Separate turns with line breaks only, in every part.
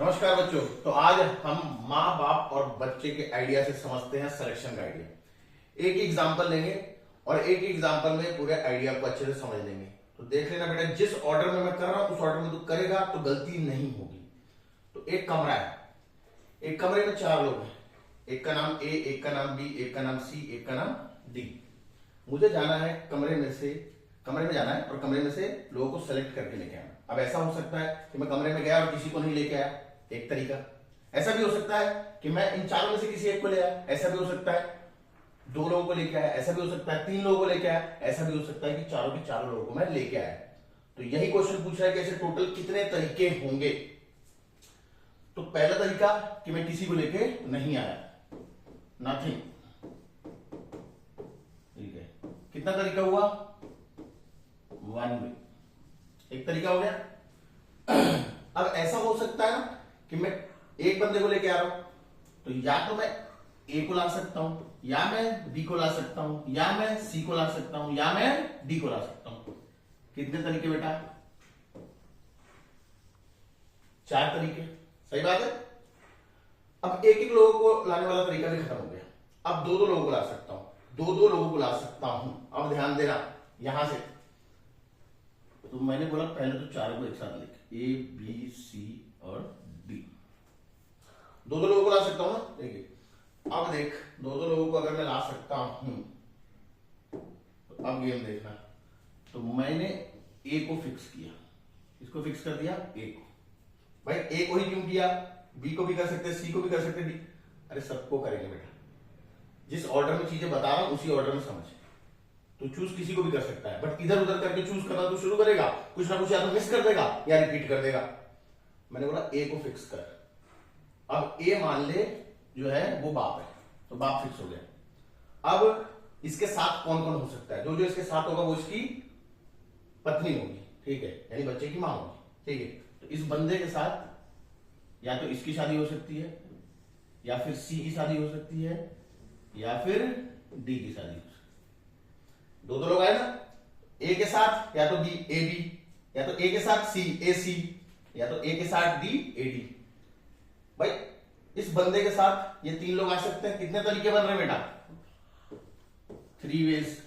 नमस्कार बच्चों। तो आज हम माँ बाप और बच्चे के आइडिया से समझते हैं सिलेक्शन का आइडिया। एक एग्जांपल लेंगे और एक एग्जांपल में पूरे आइडिया को अच्छे से समझ लेंगे। तो देख लेना बेटा, जिस ऑर्डर में मैं कर रहा हूं उस ऑर्डर में तू करेगा तो गलती नहीं होगी। तो एक कमरा है, एक कमरे में 4 लोग हैं। एक का नाम ए, एक का नाम बी, एक का नाम सी, एक का नाम डी। मुझे जाना है कमरे में जाना है और कमरे में से लोगों को सेलेक्ट करके लेके आना। अब ऐसा हो सकता है कि मैं कमरे में गया और किसी को नहीं लेके आया, एक तरीका। ऐसा भी हो सकता है कि मैं इन 4 में से किसी एक को ले आया, ऐसा भी हो सकता है 2 लोगों को लेके आया, ऐसा भी हो सकता है 3 लोगों को लेके आया, ऐसा भी हो सकता है कि चारों के चारों लोगों को मैं लेके आया। तो यही क्वेश्चन पूछ रहा है कि ऐसे टोटल कितने तरीके होंगे। तो पहला तरीका कि मैं किसी को लेके नहीं आया, नथिंग। ठीक है, कितना तरीका हुआ? 1 वे, एक तरीका हो गया। अब ऐसा हो सकता है ना कि मैं एक बंदे को लेके आ रहा हूं, तो या तो मैं ए को ला सकता हूं, या मैं बी को ला सकता हूं, या मैं सी को ला सकता हूं, या मैं डी को ला सकता हूं। कितने तरीके बेटा? 4 तरीके। सही बात है। अब एक एक लोगों को लाने वाला तरीका भी खत्म हो गया। अब 2-2 लोगों को ला सकता हूं, 2-2 लोगों को ला सकता हूं। अब ध्यान देना, यहां से तो मैंने बोला पहले तो 4 को एक साथ लिख, ए बी सी और डी। 2-2 लोगों को ला सकता हूं ना। देखिए अब देख, 2-2 लोगों को अगर मैं ला सकता हूं तो अब गेम देखना। तो मैंने ए को फिक्स किया, इसको फिक्स कर दिया ए को। भाई ए को ही क्यों किया? बी को भी कर सकते, सी को भी कर सकते, डी। अरे सबको करेंगे बेटा। जिस ऑर्डर में चीजें बता रहा हूं उसी ऑर्डर में समझ। तो चूज किसी को भी कर सकता है, बट इधर उधर करके चूज करना तो शुरू करेगा, कुछ ना कुछ या तो मिस कर देगा या रिपीट कर देगा। मैंने बोला ए को फिक्स कर। अब ए मान ले जो है वो बाप है, तो बाप फिक्स हो गया। अब इसके साथ कौन कौन हो सकता है? जो जो इसके साथ होगा वो इसकी पत्नी होगी, ठीक है, यानी बच्चे की मां होगी। ठीक है, तो इस बंदे के साथ या तो इसकी शादी हो सकती है, या फिर सी की शादी हो सकती है, या फिर डी की शादी हो सकती है। 2-2 लोग आए ना, ए के साथ या तो बी ए बी, या तो ए के साथ सी ए सी, या तो ए के साथ डी ए डी। भाई इस बंदे के साथ ये 3 लोग आ सकते हैं। कितने तरीके बन रहे बेटा? 3 वेज।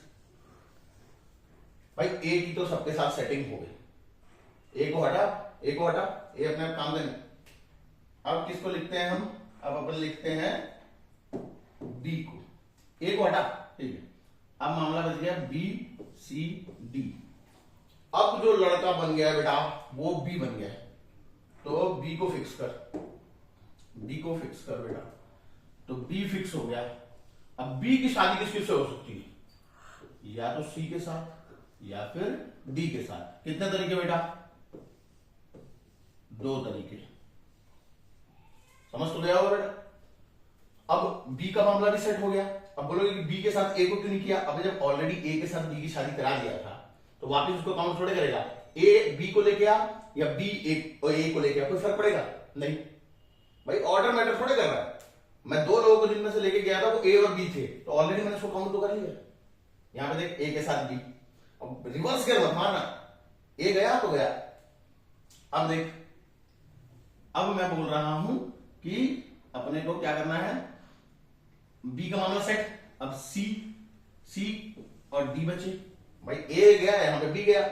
भाई ए की तो सबके साथ सेटिंग हो गई। ए को हटा, ए को हटा, ए अपने काम देने। अब किसको लिखते हैं हम? अब अपन लिखते हैं बी को। ए को हटा, ठीक है। अब मामला बच गया बी सी डी। अब जो लड़का बन गया बेटा वो बी बन गया है, तो बी को फिक्स कर, बी को फिक्स कर बेटा। तो बी फिक्स हो गया। अब बी की शादी किस किससे हो सकती है? या तो सी के साथ या फिर डी के साथ। कितने तरीके बेटा? 2 तरीके। समझ तो गया होगा बेटा। अब बी का मामला भी सेट हो गया। अब बोलोगे कि बी के साथ ए को क्यों नहीं किया? अब जब ऑलरेडी ए के साथ बी की शादी करा दिया था तो वापस उसको काउंट थोड़े करेगा। ए बी को लेके आ या बी ए को लेके आ, कोई फर्क पड़ेगा नहीं। भाई ऑर्डर मैटर थोड़े कर रहा है। मैं 2 लोगों को जिनमें से लेके गया था वो ए और बी थे, तो ऑलरेडी मैंने उसको काउंट तो कर लिया। यहां पे देख, ए के साथ बी। अब रिवर्स कर मत मारना, ए गया तो गया। अब देख, अब मैं बोल रहा हूं कि अपने को क्या करना है। बी का मामला सेट। अब सी और डी बचे। भाई ए गया, यहां पे बी गया।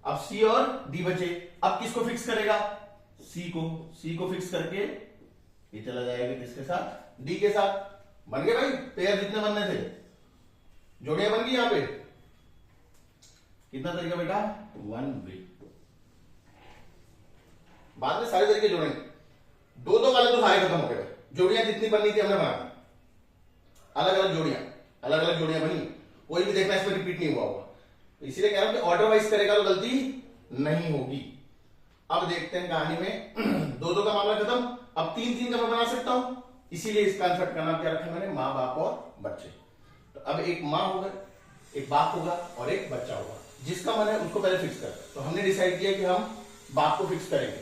अब सी और डी बचे। अब किसको फिक्स करेगा? सी को फिक्स करके ये चला जाएगा किसके साथ? डी के साथ। बन गए भाई पेयर जितने बनने थे, जोड़ियां बन गई। यहां पे कितना तरीका बेटा? 1 वे। बाद में सारे तरीके जोड़ेंगे। 2-2 वाले तो सारे खत्म हो गए। जोड़ियां जितनी बननी थी हमने बना दी। अलग अलग जोड़ियां बनी। कोई भी देखना इसमें रिपीट नहीं हुआ होगा। इसीलिए कह रहा हूं कि ऑर्डर वाइज करेगा तो गलती नहीं होगी। अब देखते हैं कहानी में 2-2 का मामला खत्म। अब 3-3 का मैं बना सकता हूं, इसीलिए इस कॉन्सेप्ट का नाम क्या रखा मैंने? मां बाप और बच्चे। तो अब एक मां होगा, एक बाप होगा और एक बच्चा होगा। जिसका मन है उसको पहले फिक्स कर। तो हमने डिसाइड किया कि हम बाप को फिक्स करेंगे,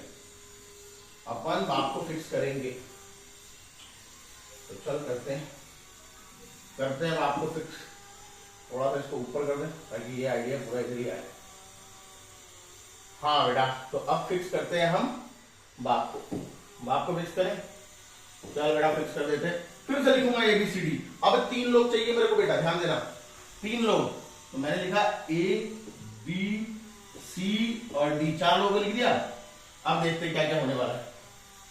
अपन बाप को फिक्स करेंगे। तो चल करते हैं बाप को फिक्स। थोड़ा सा इसको ऊपर कर दें ताकि ये आइडिया पूरा इधर ही आए। हाँ बेटा, तो अब फिक्स करते हैं हम बाप को। बाप को फिक्स करें, चल बेटा फिक्स कर देते हैं। फिर से लिखूंगा ABCD। अब 3 लोग चाहिए मेरे को बेटा, ध्यान देना 3 लोग, तो मैंने लिखा ABC और D, 4 लोगों को लिख दिया। अब देखते हैं क्या क्या होने वाला है,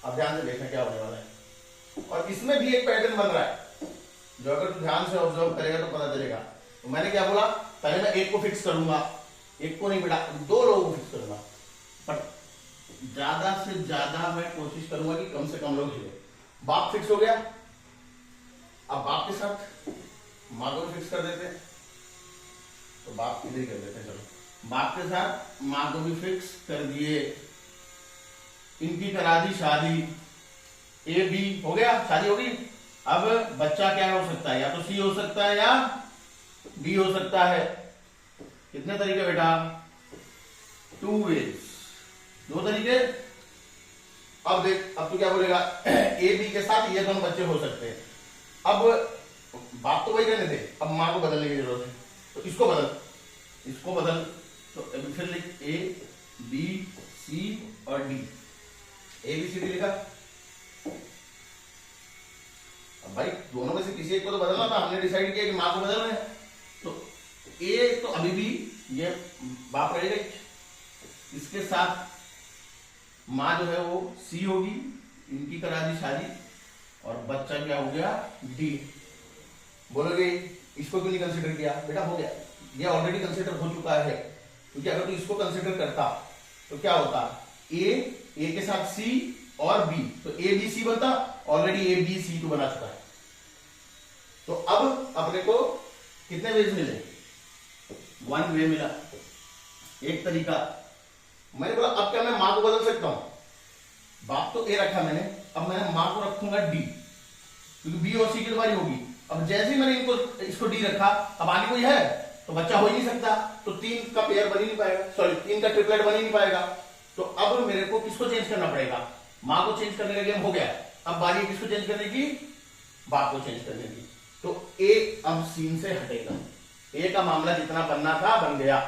अब ध्यान से देखना क्या होने वाला है। और इसमें भी एक पैटर्न बन रहा है जो अगर तू ध्यान से ऑब्जर्व करेगा तो पता चलेगा। तो मैंने क्या बोला, पहले मैं एक को फिक्स करूंगा, एक को नहीं बेटा 2 लोगों को फिक्स करूंगा, पर ज्यादा से ज्यादा मैं कोशिश करूंगा कि कम से कम लोग हिले। बाप फिक्स हो गया, अब बाप के साथ माँ को फिक्स कर देते हैं, तो बाप इधर ही कर देते हैं। चलो बाप के साथ माँ को भी फिक्स कर दिए, इनकी करा दी शादी, AB हो गया, शादी होगी। अब बच्चा क्या हो सकता है, या तो C हो सकता है या D हो सकता है। कितने तरीके बेटा, 2 ways, 2 तरीके। अब देख, अब तू क्या बोलेगा, AB के साथ ये दोनों बच्चे हो सकते हैं। अब बाप तो वही रहने दे, अब माँ को बदलने की जरूरत है, तो इसको बदल, तो फिर लिख ABC और D, ABCD लिखा। अब भाई दोनों में से किसी एक को तो बदलना था, हमने डिसाइड किया कि माँ को बदल रहे हैं, तो A तो अभी भी ये बाप रहेगा, इसके साथ माँ जो है वो C होगी, इनकी करा दी शादी, और बच्चा क्या हो गया D। बोलोगे इसको क्यों नहीं कंसिडर किया, बेटा हो गया, ये ऑलरेडी कंसिडर हो चुका है, क्योंकि अगर तू इसको कंसिडर करता तो क्या होता, A के साथ C और B, तो ABC बनता, ऑलरेडी ABC तो बना चुका है। तो अब अपने को कितने वेज मिले, 1 वे मिला, एक तरीका। मैंने बोला अब क्या मैं मां को बदल सकता हूं, बाप तो A रखा मैंने, अब मैं मां को रखूंगा D, क्योंकि B और C की बारी होगी। अब जैसे ही मैंने इसको D रखा, अब आगे कोई है तो बच्चा हो ही नहीं सकता, तो 3 का पेयर बन ही नहीं पाएगा, सॉरी 3 का ट्रिपलेट बन ही नहीं पाएगा। तो अब मेरे को किसको चेंज करना पड़ेगा, मां को चेंज करने का गेम हो गया। अब बारी है किसको चेंज करने की, बाप को चेंज करने की। तो A अब सीन से हटेगा, A का मामला जितना बनना था बन गया,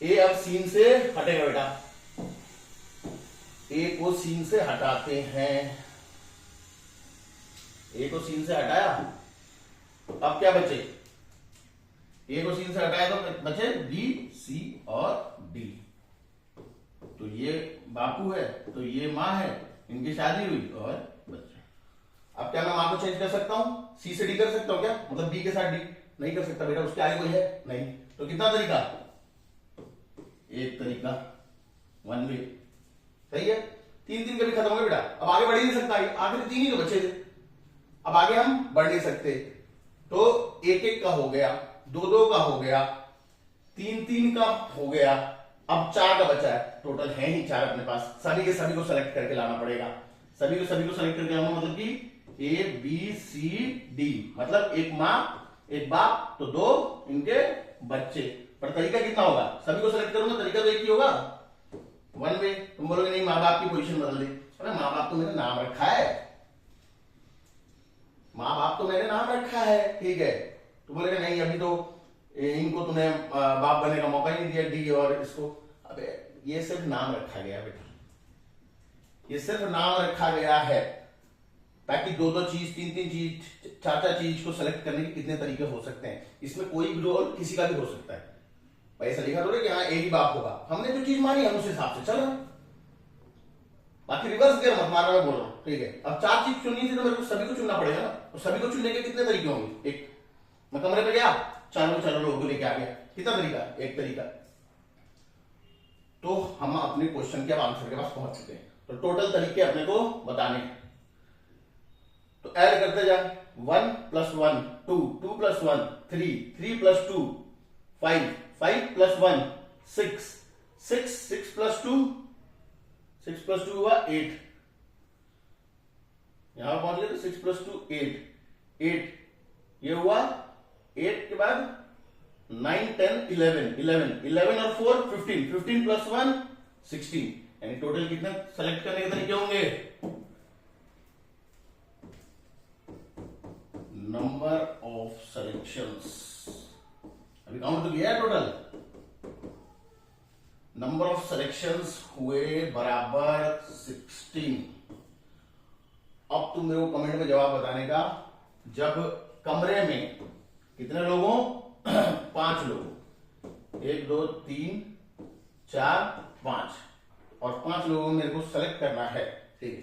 A अब सीन से हटेगा बेटा, A को सीन से हटाते हैं, A को सीन से हटाया, अब क्या बचे, A को सीन से हटाया तो बचे B, C और D। तो ये बापू है, तो ये माँ है, इनकी शादी हुई और बच्चा। अब क्या मैं माँ को चेंज कर सकता हूं, C से D कर सकता हूं क्या, मतलब B के साथ D नहीं कर सकता बेटा, उसके आगे कोई है नहीं। तो कितना तरीका, एक तरीका, 1 वे, सही है। 3 कभी खत्म हो गए बेटा, अब आगे बढ़ ही नहीं सकता, आखिर 3 ही तो बचे थे, अब आगे हम बढ़ नहीं सकते। तो 1 का हो गया, 2 का हो गया, 3 का हो गया, अब 4 का बचा है, टोटल है ही 4 अपने पास, सभी के सभी को सेलेक्ट करके लाना पड़ेगा, सभी को सेलेक्ट करके लाना, मतलब कि ABCD, मतलब एक माँ एक बाप, तो 2 इनके बच्चे। पर तरीका कितना होगा, सभी को सेलेक्ट करूंगा, तरीका तो एक ही होगा, 1 वे। तुम बोलोगे नहीं माँ बाप की पोजीशन बदल दी, अरे माँ बाप तो मैंने नाम रखा है, माँ बाप तो मैंने नाम रखा है, ठीक है। तो बोलेगा नहीं अभी तो इनको तुमने बाप बनने का मौका ही नहीं दिया, D और इसको। अबे ये सिर्फ नाम रखा गया बेटा, ये सिर्फ नाम रखा गया है, ताकि 2 चीज 3 चीज 4 चीज को सेलेक्ट करने के कितने तरीके हो सकते हैं, इसमें कोई भी रोल किसी का भी हो सकता है। ऐसा लिखा थोड़ा कि हाँ एक ही बाप होगा, हमने जो चीज मानी हम उस हिसाब से चल, बाकी रिवर्स गियर मत मारना, मैं बोल रहा हूं, ठीक है। अब 4 चीज चुननी थी तो मेरे को सभी को चुनना पड़ेगा ना, और सभी को चुनने के कितने तरीके होंगे, एक मैं कमरे पे गया, चारों लोगों को लेके आ गया, कितना तरीका, एक तरीका। तो हम अपने क्वेश्चन के आंसर के पास पहुंच चुके हैं, तो टोटल तरीके अपने को बताने हैं, तो ऐड करते जा, 1 + 1 2, 2 + 1 3, 3 + 2 5, 5 + 1 6, 6 + 2 6 + 2 हुआ 8, यहां पहुंच गए तो 6 + 2 8, 8 ये हुआ, 8 के बाद 9 10 11 11 11 और 4 15, 15 + 1 16, यानी टोटल कितने सेलेक्ट करने के तरीके होंगे, नंबर ऑफ सेलेक्शंस, अभी काउंट तो किया है, टोटल नंबर ऑफ सिलेक्शंस हुए बराबर 16, तू मेरे को कमेंट में जवाब बताने का, जब कमरे में कितने लोगों 5 लोगों, 1 2 3 4 5, और 5 लोगों में मेरे को सेलेक्ट करना है, ठीक है,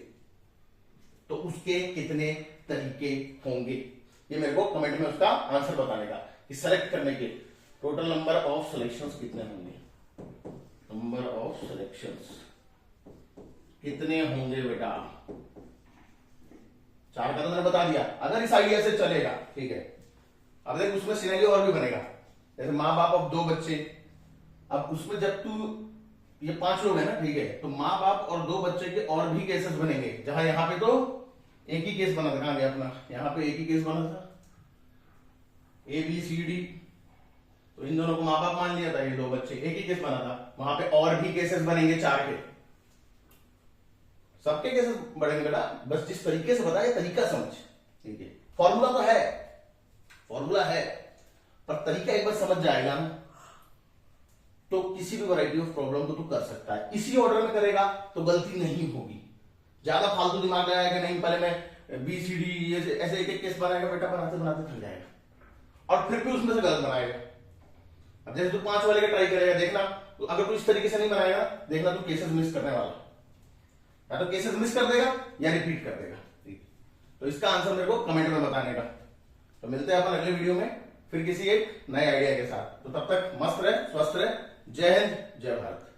तो उसके कितने तरीके होंगे, ये मेरे को कमेंट में उसका आंसर बताने का, कि सेलेक्ट करने के टोटल नंबर ऑफ सिलेक्शंस कितने होंगे, नंबर ऑफ सिलेक्शंस कितने होंगे बेटा। 4 का तो मैंने बता दिया, अगर इस आइडिया से चलेगा, ठीक है। अब देख उसमें सिनेरियो और भी बनेगा, जैसे माँ बाप अब 2 बच्चे, अब उसमें जब तू ये 5 लोग हैं ना, ठीक है, तो माँ बाप और 2 बच्चे के और भी केसेस बनेंगे, जहां यहाँ पे तो एक ही केस बना था, कहां गया अपना, यहाँ पे एक ही केस बना था ABCD, तो इन दोनों को माँ बाप मान लिया था, ये 2 बच्चे, एक ही केस बना था, वहां पे और भी केसेस बनेंगे 4 के, सबके केसेस बढ़ेंगे बेटा, बस जिस तरीके से बताया तरीका समझ, ठीक है। फॉर्मूला तो है, फॉर्मूला है, पर तरीका एक बार समझ जाएगा ना, तो किसी भी वैरायटी ऑफ प्रॉब्लम को तू कर सकता है। इसी ऑर्डर में करेगा तो गलती नहीं होगी। ज्यादा फालतू दिमाग लगाएगा नहीं, पहले मैं BCD ऐसे एक एक केस बनाएगा बेटा, बनाते बनाते थक जाएगा, और फिर भी उसमें से गलत बनाएगा। अब जैसे तू 5 वाले का ट्राई करेगा, देखना तो अगर तू इस तरीके से नहीं बनाएगा, देखना तू केसेस मिस करने वाला, या तो केसेस मिस कर देगा या रिपीट कर देगा, ठीक। तो इसका आंसर मेरे को कमेंट में बताने का। तो मिलते हैं अपन अगले वीडियो में फिर किसी एक नए आइडिया के साथ। तो तब तक मस्त रहे, स्वस्थ रहे, जय हिंद, जय भारत।